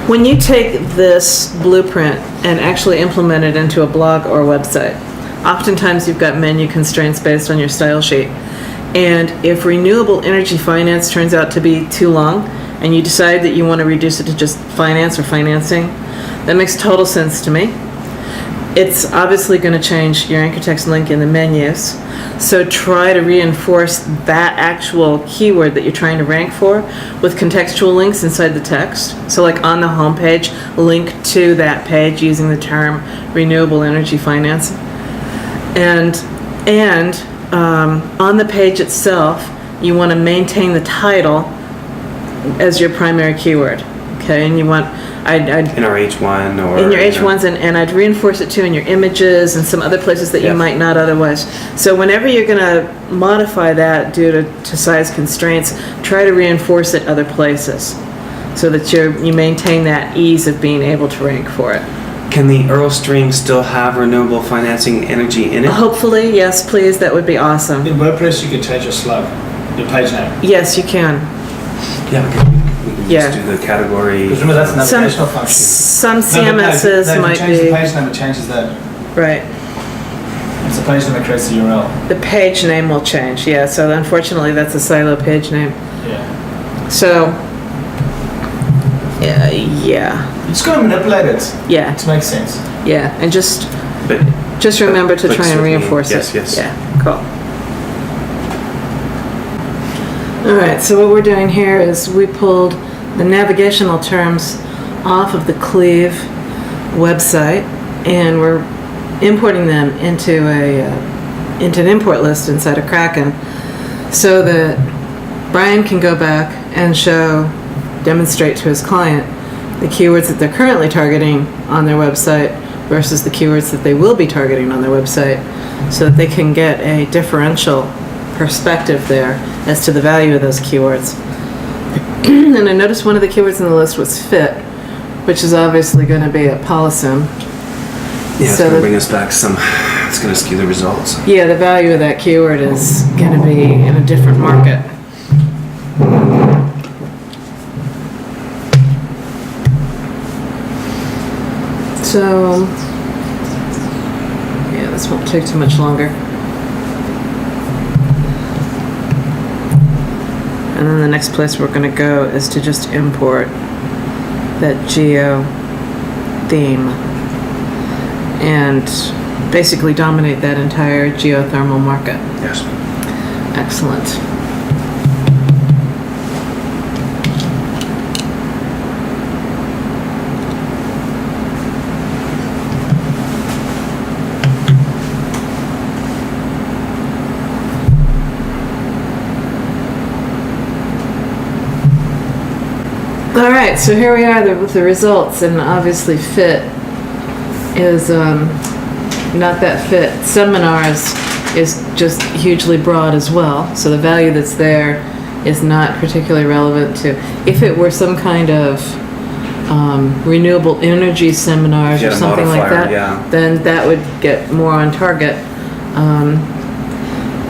When you take this blueprint and actually implement it into a blog or a website, oftentimes you've got menu constraints based on your style sheet. And if renewable energy finance turns out to be too long and you decide that you want to reduce it to just finance or financing, that makes total sense to me. It's obviously going to change your anchor text link in the menus. So try to reinforce that actual keyword that you're trying to rank for with contextual links inside the text. So like on the home page, link to that page using the term renewable energy finance. And on the page itself, you want to maintain the title as your primary keyword. Okay, and you want in our H1 or in your H1s, and I'd reinforce it too in your images and some other places that you might not otherwise. So whenever you're going to modify that due to size constraints, try to reinforce it other places so that you maintain that ease of being able to rank for it. Can the URL string still have renewable financing energy in it? Hopefully, yes, please. That would be awesome. In WordPress, you can change your slug, your page name. Yes, you can. Yeah, we can just do the category. Because remember, that's a navigational function. Some CMSs might be. If you change be. the page name, it changes that. Right. It's the page name that creates the URL. The page name will change, yeah. So unfortunately, that's a silo page name. Yeah. So, yeah. You just got to manipulate it. Yeah. To make sense. Yeah, and just remember to try and reinforce it. Yes. Yeah, cool. All right, so what we're doing here is we pulled the navigational terms off of the Cleave website, and we're importing them into an import list inside of Krakken, so that Brian can go back and demonstrate to his client the keywords that they're currently targeting on their website versus the keywords that they will be targeting on their website, so that they can get a differential perspective there as to the value of those keywords. And I noticed one of the keywords in the list was fit, which is obviously going to be a polysym. Yeah, it's going to bring us back it's going to skew the results. Yeah, the value of that keyword is going to be in a different market. So, yeah, this won't take too much longer. And then the next place we're going to go is to just import that geo theme and basically dominate that entire geothermal market. Yes. Excellent. All right, so here we are with the results, and obviously fit is not that fit. Seminars is just hugely broad as well, so the value that's there is not particularly relevant to. If it were some kind of renewable energy seminars or something like that, then that would get more on target.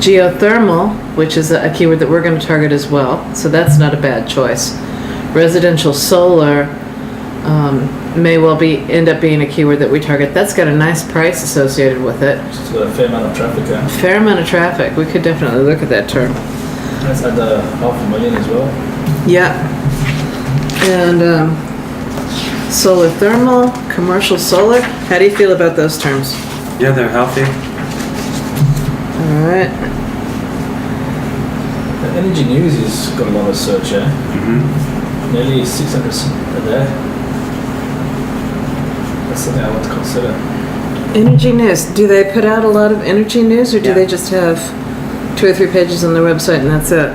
Geothermal, which is a keyword that we're going to target as well, so that's not a bad choice. Residential solar may well end up being a keyword that we target. That's got a nice price associated with it. It's got a fair amount of traffic. Fair amount of traffic. We could definitely look at that term. That's at the 500,000 as well. Yeah. And solar thermal, commercial solar. How do you feel about those terms? Yeah, they're healthy. All right. The energy news has got a lot of search, Nearly 600 a day. That's something I want to consider. Energy news. Do they put out a lot of energy news, or do they just have 2 or 3 pages on their website and that's it?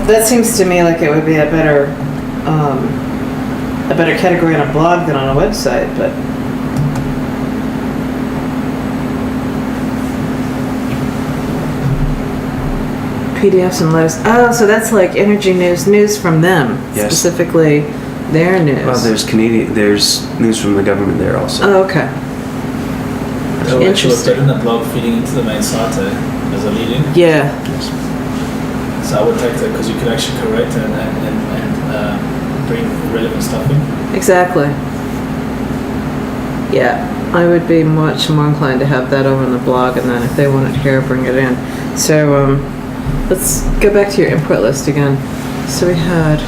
That seems to me like it would be a better category on a blog than on a website, but. PDFs and letters. Oh, so that's like energy news from them, specifically Their news. Well, there's news from the government there also. Oh, okay. So actually Interesting. put in a blog feeding into the main site as a lead-in. Yeah. So I would take that because you could actually correct and bring relevant stuff in. Exactly. Yeah, I would be much more inclined to have that over on the blog, and then if they want it here, bring it in. So let's go back to your input list again. So we had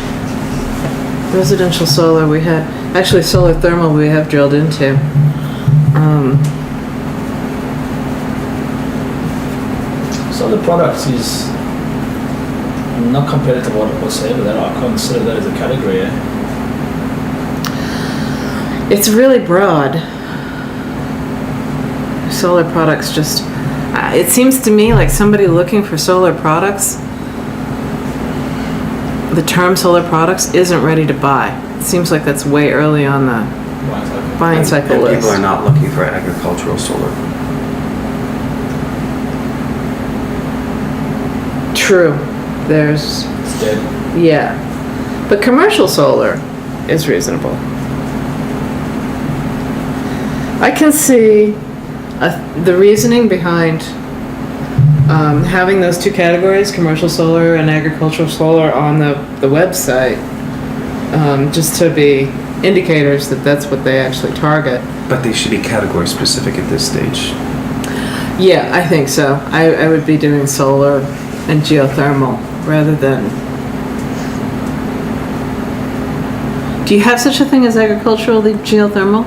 residential solar, we had actually solar thermal we have drilled into. Solar products is not competitive whatsoever. That I consider that as a category. Eh? It's really broad. Solar products just, it seems to me like somebody looking for solar products, the term solar products isn't ready to buy. It seems like that's way early on the buying cycle And list. people are not looking for agricultural solar. True. There's, It's dead. yeah. But commercial solar is reasonable. I can see the reasoning behind having those two categories, commercial solar and agricultural solar, on the website, just to be indicators that that's what they actually target. But they should be category specific at this stage. Yeah, I think so. I would be doing solar and geothermal rather than... Do you have such a thing as agricultural geothermal?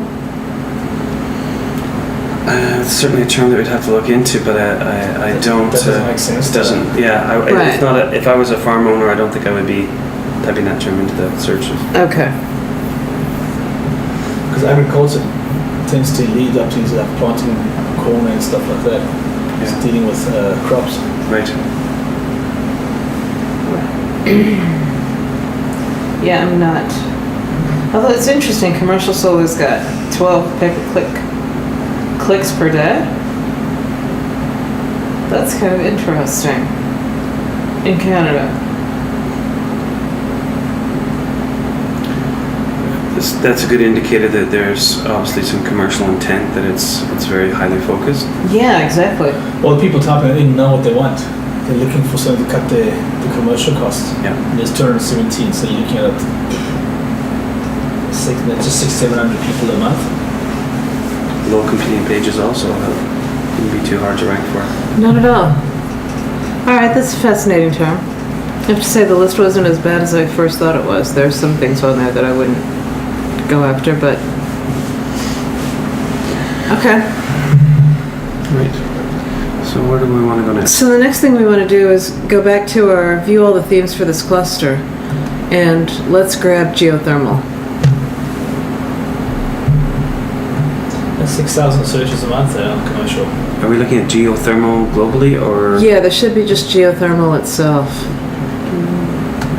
It's certainly a term that we'd have to look into, but I don't. That doesn't make sense. Doesn't. Yeah. Right. It's not. If I was a farm owner, I don't think I would be typing that term into the searches. Okay. Because agriculture tends to lead up to things like planting corn and stuff like that. It's Yeah. dealing with crops. Right. Yeah, I'm not. Although it's interesting, commercial solar's got 12 clicks per day. That's kind of interesting. In Canada. That's a good indicator that there's obviously some commercial intent, that it's very highly focused. Yeah, exactly. All the people typing it in know what they want. They're looking for something to cut the commercial costs. Yeah. And there's 217, so you're looking at just 600-700 people a month. Low competing pages also wouldn't be too hard to rank for. Not at all. Alright, that's a fascinating term. I have to say the list wasn't as bad as I first thought it was. There's some things on there that I wouldn't go after, but... Okay. Right. So where do we want to go next? So the next thing we want to do is go back to our view all the themes for this cluster, and let's grab geothermal. That's 6,000 searches a month there on commercial. Are we looking at geothermal globally, or? Yeah, there should be just geothermal itself.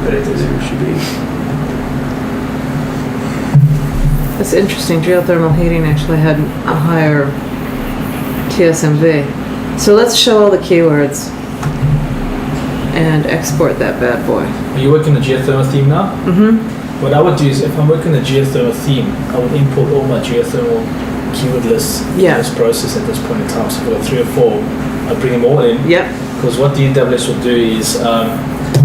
But it is. There should be. It's interesting, geothermal heating actually had a higher TSMV. So let's show all the keywords and export that bad boy. Are you working the geothermal theme now? Mm-hmm. What I would do is, if I'm working the geothermal theme, I would import all my geothermal keyword lists in this process at this point in time. So if I've got 3 or 4, I'll bring them all in. Yep. Because what DWS will do is,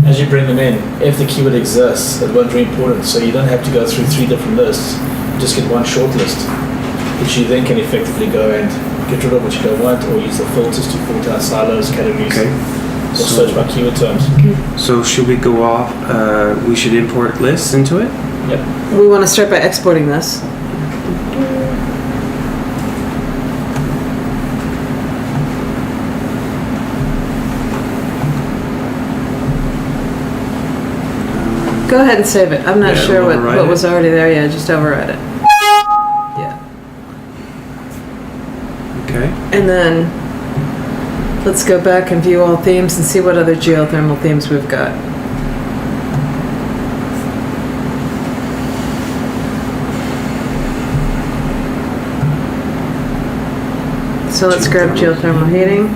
as you bring them in, if the keyword exists, it won't re-import it. So you don't have to go through 3 different lists. You just get one short list, which you then can effectively go and get rid of what you don't want, or use the filters to filter out silos, categories, Okay. or search by keyword terms. So should we go off? We should import lists into it. Yep. We want to start by exporting this. Go ahead and save it. I'm not Yeah, sure override what it. was already there yet. Just override it. Yeah. Okay. And then let's go back and view all themes and see what other geothermal themes we've got. So let's grab geothermal heating.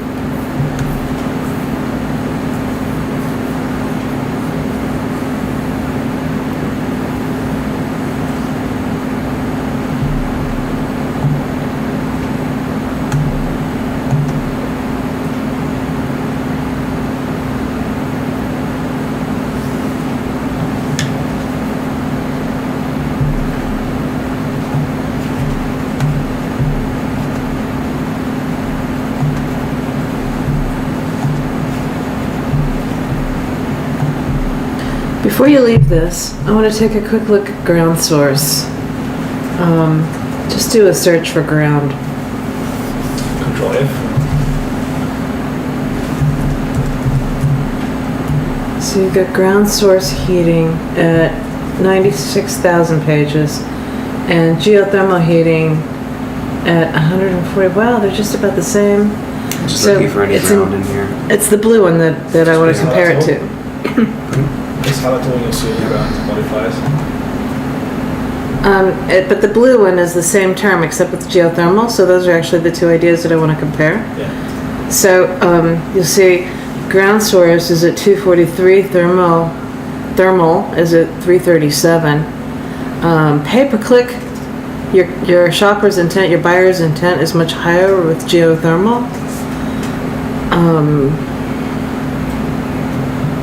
Before you leave this, I want to take a quick look at ground source. Just do a search for ground. Control F. So you've got ground source heating at 96,000 pages and geothermal heating at 140. Wow, they're just about the same. Just So looking for any it's ground in here. It's the blue one that I want to compare it to. Just highlight all your seal ground modifiers. But the blue one is the same term except with geothermal, so those are actually the two ideas that I want to compare. Yeah. So you'll see ground source is at 243, thermal is at 337. Pay-per-click, your shopper's intent, your buyer's intent is much higher with geothermal.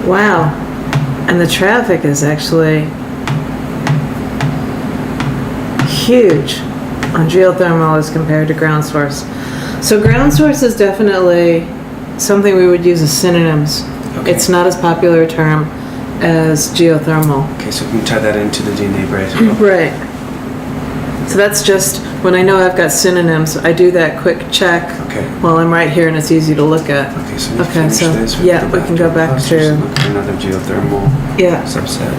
Wow. And the traffic is actually huge on geothermal as compared to ground source. So ground source is definitely something we would use as synonyms. Okay. It's not as popular a term as geothermal. Okay, so we can tie that into the DNA brace. Right. So that's just, when I know I've got synonyms, I do that quick check Okay. while I'm right here and it's easy to look at. Okay, so we Okay, finish so, this. yeah, we can go back clusters to- and look at another geothermal Yeah. subset.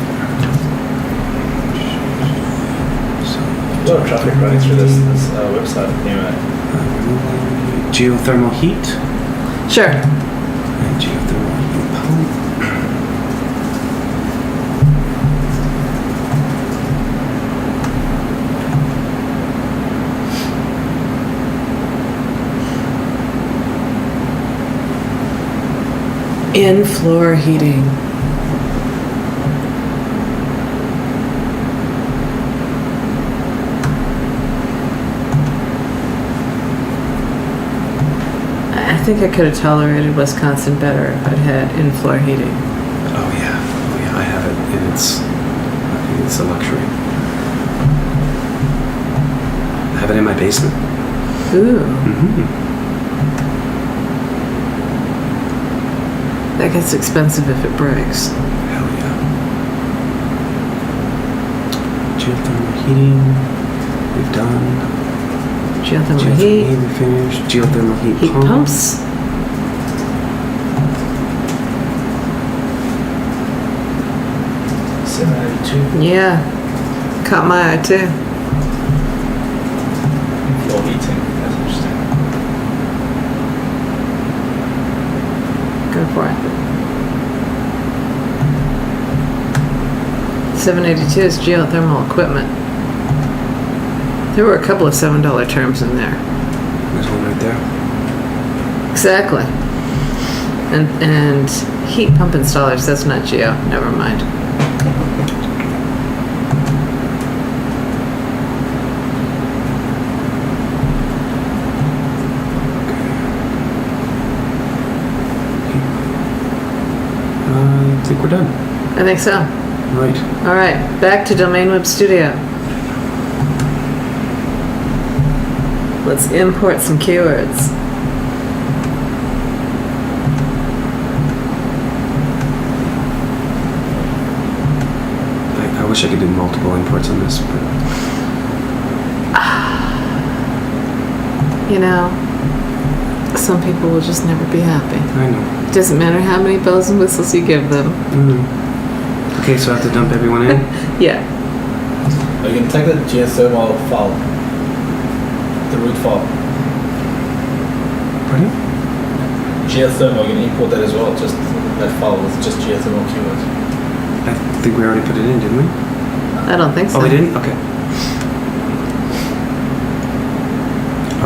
A lot of traffic running through this website anyway. Geothermal heat. Sure. And geothermal heat pump. In-floor heating. I think I could have tolerated Wisconsin better if I'd had in-floor heating. Oh yeah, I have it, and I think it's a luxury. I have it in my basement. Ooh, Mm-hmm. that gets expensive if it breaks. Hell yeah. Geothermal heating. We've done. Geothermal heat. We finished. Geothermal heat Heat pump. pumps. Yeah, caught my eye too. Floor heating. That's interesting. Go for it. 782 is geothermal equipment. There were a couple of $7 terms in there. There's one right there. Exactly. And heat pump installers, that's not geo. Never mind. I think we're done. I think so. Right. All right, back to Domain Web Studio. Let's import some keywords. I wish I could do multiple imports on this, but You know, some people will just never be happy. I know. Doesn't matter how many bells and whistles you give them. Okay, so I have to dump everyone in? Yeah. You can take the geothermal file, the root file. Pardon? Geothermal, you can import that as well, just that file with just geothermal keywords. I think we already put it in, didn't we? I don't think so. Oh, we didn't? Okay.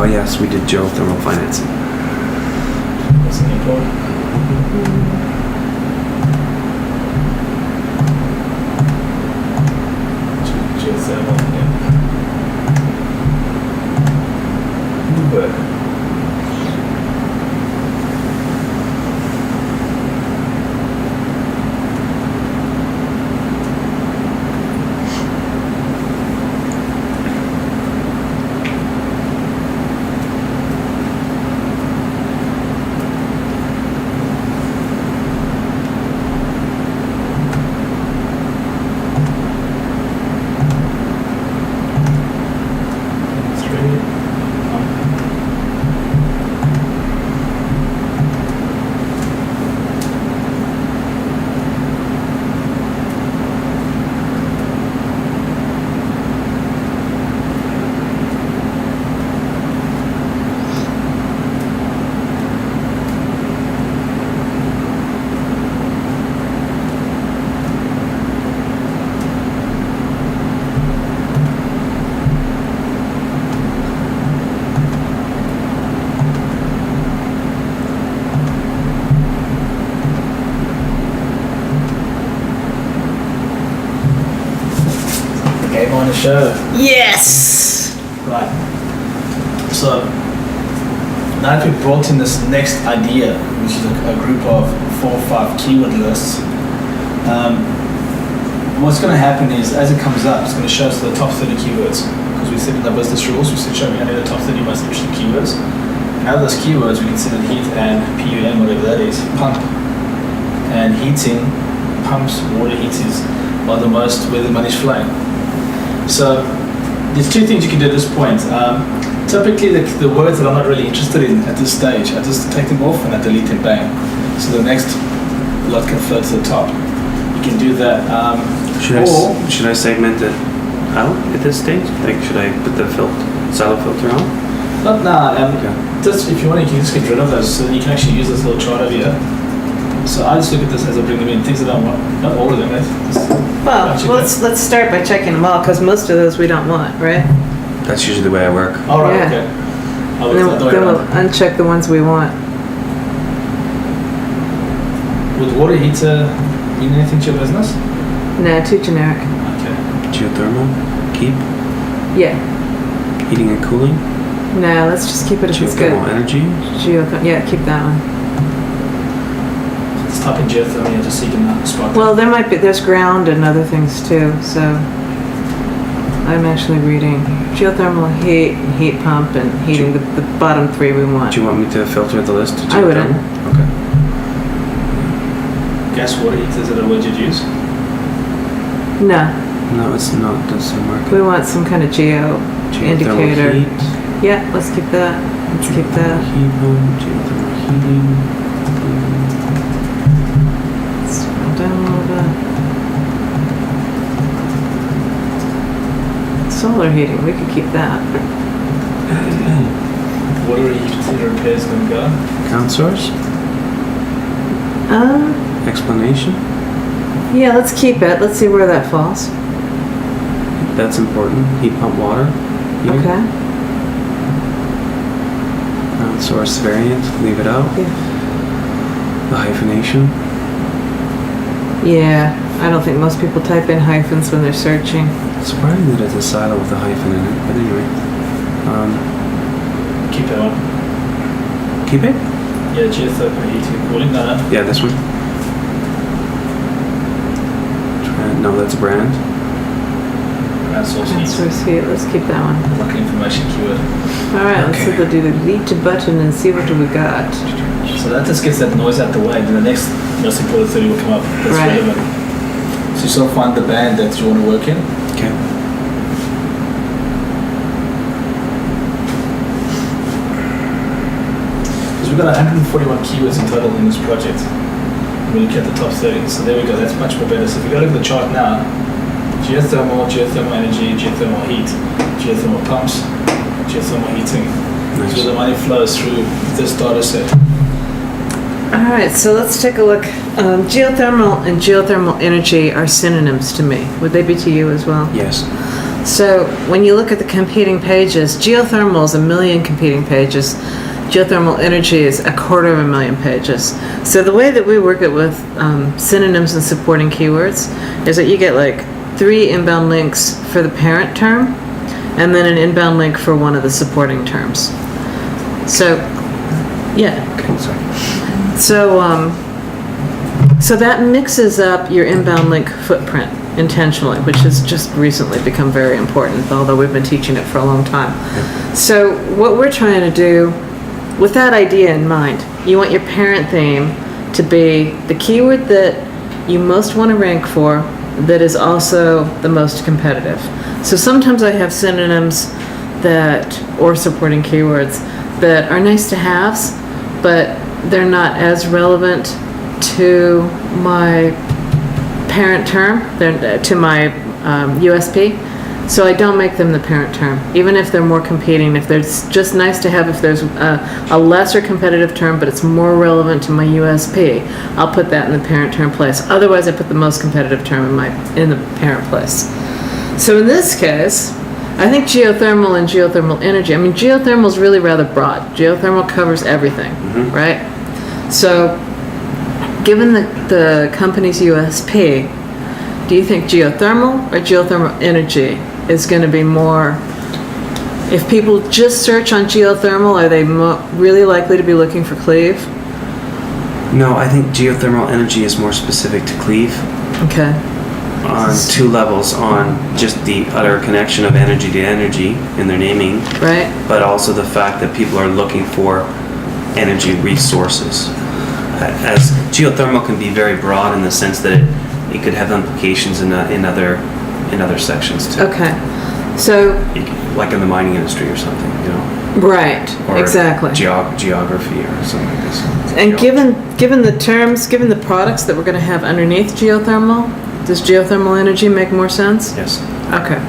Oh yes, we did geothermal financing. That's an import. Geothermal, yeah. Good work. show. Yes! Right. So now that we've brought in this next idea, which is a group of 4 or 5 keyword lists, what's going to happen is as it comes up, it's going to show us the top 30 keywords. Because we said in the business rules, we said show me only the top 30 most interesting keywords. And out of those keywords, we can see that heat and PUM, whatever that is, pump and heating, pumps, water heaters are the most where the money's flowing. So there's 2 things you can do at this point. Typically the words that I'm not really interested in at this stage, I just take them off and I delete them, bang. So the next lot can float to the top. You can do that. Should I segment it out at this stage? Like, should I put the silo filter on? Not now. Okay. Just if you want, you can just get rid of those, so then you can actually use this little chart over here. So I just look at this as I bring them in. Things that I want, not all of them. Well, let's start by checking them all, because most of those we don't want, right? That's usually the way I work. All right. Yeah. Okay. And then we'll uncheck the ones we want. Would water heater mean anything to your business? Nah, too generic. Okay. Geothermal, keep. Yeah. Heating and cooling. Nah, let's just keep it if it's good. Geothermal energy. Yeah, keep that one. Let's type in geothermal just so you can spot. Well, there's ground and other things too, so I'm actually reading geothermal heat pump and heating the bottom 3 we want. Do you want me to filter the list to geothermal? I wouldn't. Okay. Gas water heater, is it a word you'd use? No, No, it's not. Doesn't work. we want some kind of geo Geothermal indicator. heat. Yeah, let's keep that. Let's keep that. Heat pump, geothermal heating. Scroll down a little bit. Solar heating, we could keep that. Water heater repairs going to go. Account source. Explanation. Yeah, let's keep it. Let's see where that falls. That's important. Heat pump water. Heating. Okay. Account source variant. Leave it out. Yeah. The hyphenation. Yeah, I don't think most people type in hyphens when they're searching. Surprising that it's a silo with a hyphen in it. But anyway. Keep that one. Keep it? Yeah, geothermal heating and cooling. No. Yeah, this one. No, that's a brand. Ground source heat. Source heat, let's keep that one. Like an information keyword. Alright, let's Okay. hit the delete button and see what do we got. So that just gets that noise out the way, and then the next most important 30 will come up. That's Right. relevant. So you sort of find the band that you want to work in. Okay. Because we've got 141 keywords in total in this project. We look at the top 30. So there we go, that's much more better. So if we go look at the chart now, geothermal energy, geothermal heat, geothermal pumps, geothermal heating. Nice. So the money flows through this data set. Alright, so let's take a look. Geothermal and geothermal energy are synonyms to me. Would they be to you as well? Yes. So when you look at the competing pages, geothermal is 1 million competing pages. Geothermal energy is 250,000 pages. So the way that we work it with synonyms and supporting keywords is that you get like 3 inbound links for the parent term and then an inbound link for one of the supporting terms. So, yeah. Okay, sorry. So that mixes up your inbound link footprint intentionally, which has just recently become very important, although we've been teaching it for a long time. So what we're trying to do, with that idea in mind, you want your parent theme to be the keyword that you most want to rank for that is also the most competitive. So sometimes I have synonyms or supporting keywords that are nice to haves, but they're not as relevant to my parent term, to my USP. So I don't make them the parent term, even if they're more competing. If there's just nice to have, if there's a lesser competitive term, but it's more relevant to my USP, I'll put that in the parent term place. Otherwise, I put the most competitive term in the parent place. So in this case, I think geothermal and geothermal energy. I mean, geothermal is really rather broad. Geothermal covers everything, right? So, given the company's USP, do you think geothermal or geothermal energy is going to be more, if people just search on geothermal, are they really likely to be looking for cleave? No, I think geothermal energy is more specific to cleave Okay. on two levels, on just the utter connection of energy to energy in their naming, Right? but also the fact that people are looking for energy resources. As geothermal can be very broad in the sense that it could have implications in other sections too. Okay. So, Like in the mining industry or something, you know, right, or exactly. geography or something like this. And given the terms, given the products that we're going to have underneath geothermal, does geothermal energy make more sense? Yes. Okay.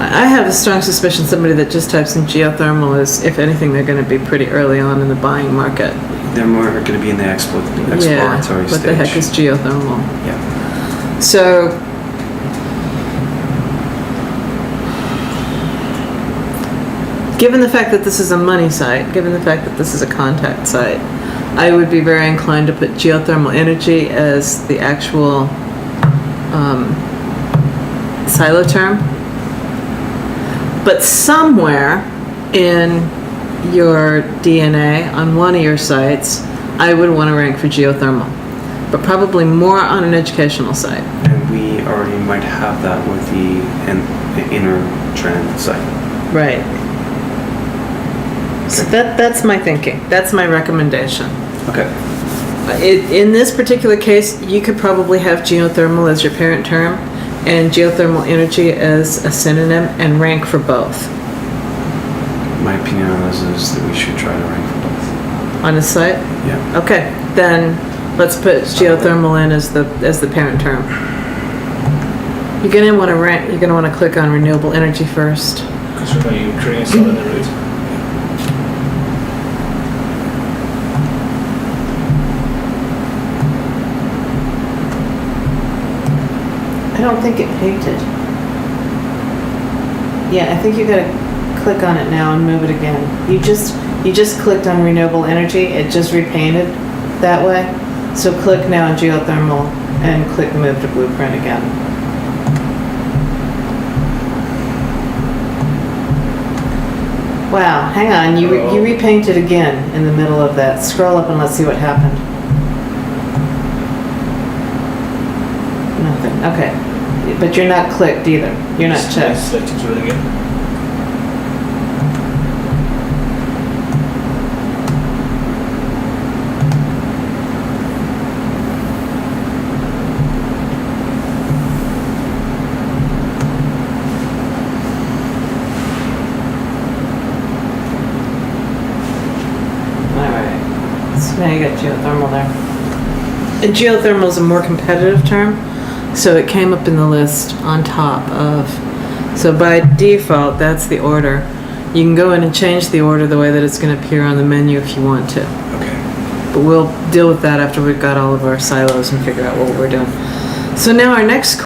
I have a strong suspicion somebody that just types in geothermal is, if anything, they're going to be pretty early on in the buying market. They're more going to be in the exploratory Yeah, stage. what the heck is geothermal? Yeah. So, given the fact that this is a money site, given the fact that this is a contact site, I would be very inclined to put geothermal energy as the actual silo term. But somewhere in your DNA on one of your sites, I would want to rank for geothermal, but probably more on an educational site. And we already might have that with the inner trend site. Right. So that's my thinking. That's my recommendation. Okay. In this particular case, you could probably have geothermal as your parent term and geothermal energy as a synonym and rank for both. My opinion on this is that we should try to rank for both. On a site? Yeah. Okay, then let's put geothermal in as the parent term. You're gonna want to rank. You're gonna want to click on renewable energy first. Because remember, you're creating a solid in the root. I don't think it painted. Yeah, I think you gotta click on it now and move it again. You just clicked on renewable energy. It just repainted that way. So click now on geothermal and click move to blueprint again. Wow, hang on. You repainted again in the middle of that. Scroll up and let's see what happened. Nothing. Okay. But you're not clicked either. You're not checked. Select it through it again. Alright. So now you got geothermal there. And geothermal is a more competitive term, so it came up in the list on top of. So by default, that's the order. You can go in and change the order the way that it's going to appear on the menu if you want to. Okay. But we'll deal with that after we've got all of our silos and figure out what we're doing. So now our next